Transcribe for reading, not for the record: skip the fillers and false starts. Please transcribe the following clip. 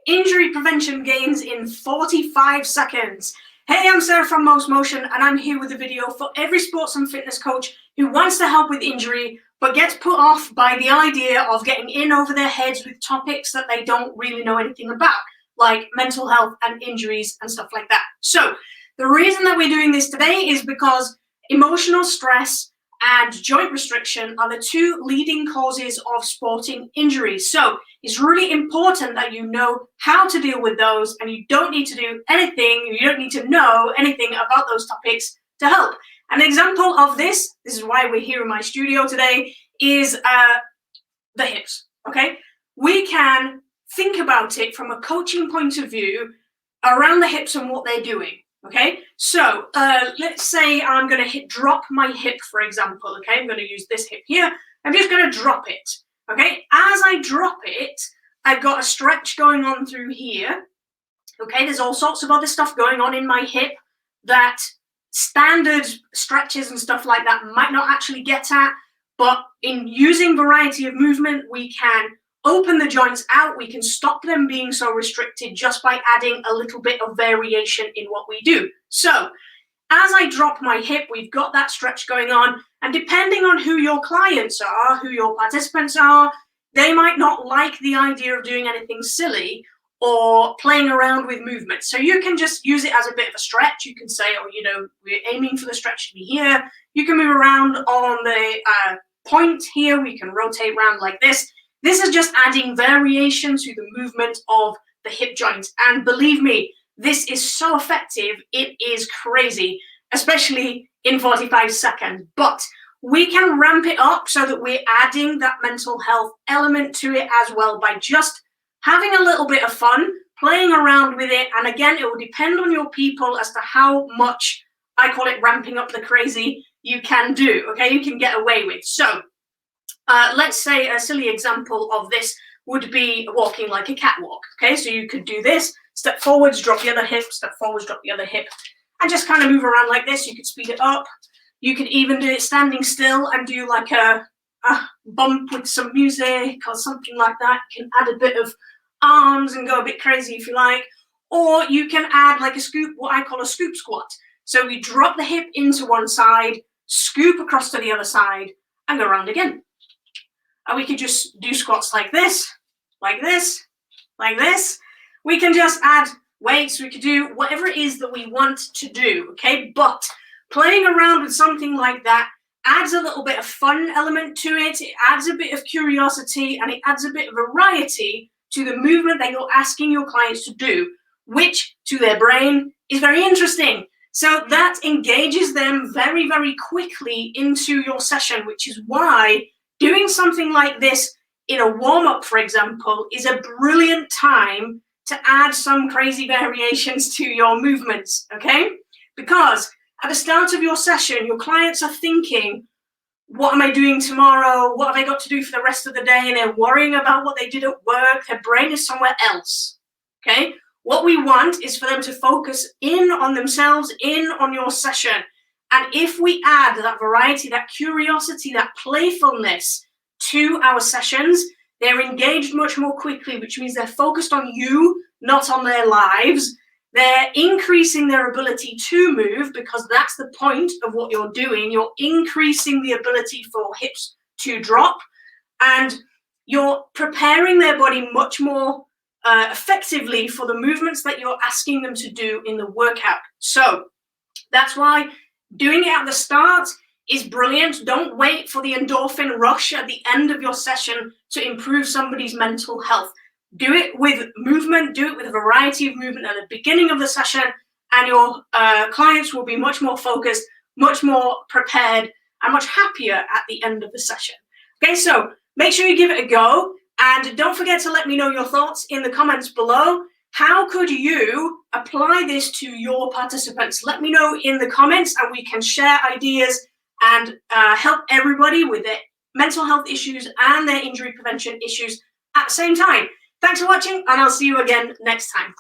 injury prevention gains in 45 seconds. Hey, I'm Sarah from mostmotion, and I'm here with a video for every sports and fitness coach who wants to help with injury, but gets put off by the idea of getting in over their heads with topics that they don't really know anything about, like mental health and injuries and stuff like that. So the reason that we're doing this today is because emotional stress and joint restriction are the two leading causes of sporting injuries. So it's really important that you know how to deal with those, and you don't need to do anything, you don't need to know anything about those topics to help. An example of this is why we're here in my studio today, is the hips, okay? We can think about it from a coaching point of view around the hips and what they're doing. Okay, so let's say I'm going to drop my hip, for example. Okay, I'm going to use this hip here. I'm just going to drop it. Okay, as I drop it, I've got a stretch going on through here. Okay, there's all sorts of other stuff going on in my hip that standard stretches and stuff like that might not actually get at. But in using variety of movement, we can open the joints out, we can stop them being so restricted just by adding a little bit of variation in what we do. So as I drop my hip, we've got that stretch going on, and depending on who your clients are, who your participants are, they might not like the idea of doing anything silly or playing around with movement. So you can just use it as a bit of a stretch. You can say, oh, you know, we're aiming for the stretch to be here. You can move around on the point here. We can rotate around like this. This is just adding variation to the movement of the hip joint. And believe me, this is so effective, it is crazy, especially in 45 seconds. But we can ramp it up so that we're adding that mental health element to it as well by just having a little bit of fun, playing around with it. And again, it will depend on your people as to how much, I call it ramping up the crazy, you can do, okay, you can get away with. So let's say a silly example of this would be walking like a catwalk. Okay, so you could do this, step forwards, drop the other hip, step forwards, drop the other hip, and just kind of move around like this. You could speed it up. You could even do it standing still and do like a bump with some music or something like that. You can add a bit of arms and go a bit crazy if you like. Or you can add like a scoop, what I call a scoop squat. So we drop the hip into one side, scoop across to the other side, and go around again. And we could just do squats like this, like this, like this. We can just add weights. We could do whatever it is that we want to do, okay? But playing around with something like that adds a little bit of fun element to it. It adds a bit of curiosity, and it adds a bit of variety to the movement that you're asking your clients to do, which to their brain is very interesting. So that engages them very, very quickly into your session, which is why doing something like this in a warm-up, for example, is a brilliant time to add some crazy variations to your movements, okay? Because at the start of your session, your clients are thinking, what am I doing tomorrow? What have I got to do for the rest of the day? And they're worrying about what they did at work. Their brain is somewhere else, okay? What we want is for them to focus in on themselves, in on your session. And if we add that variety, that curiosity, that playfulness to our sessions, they're engaged much more quickly, which means they're focused on you, not on their lives. They're increasing their ability to move, because that's the point of what you're doing. You're increasing the ability for hips to drop, and you're preparing their body much more effectively for the movements that you're asking them to do in the workout. So that's why doing it at the start is brilliant. Don't wait for the endorphin rush at the end of your session to improve somebody's mental health. Do it with movement, do it with a variety of movement at the beginning of the session, and your clients will be much more focused, much more prepared, and much happier at the end of the session. Okay, so make sure you give it a go, and don't forget to let me know your thoughts in the comments below. How could you apply this to your participants? Let me know in the comments, and we can share ideas and help everybody with their mental health issues and their injury prevention issues at the same time. Thanks for watching, and I'll see you again next time.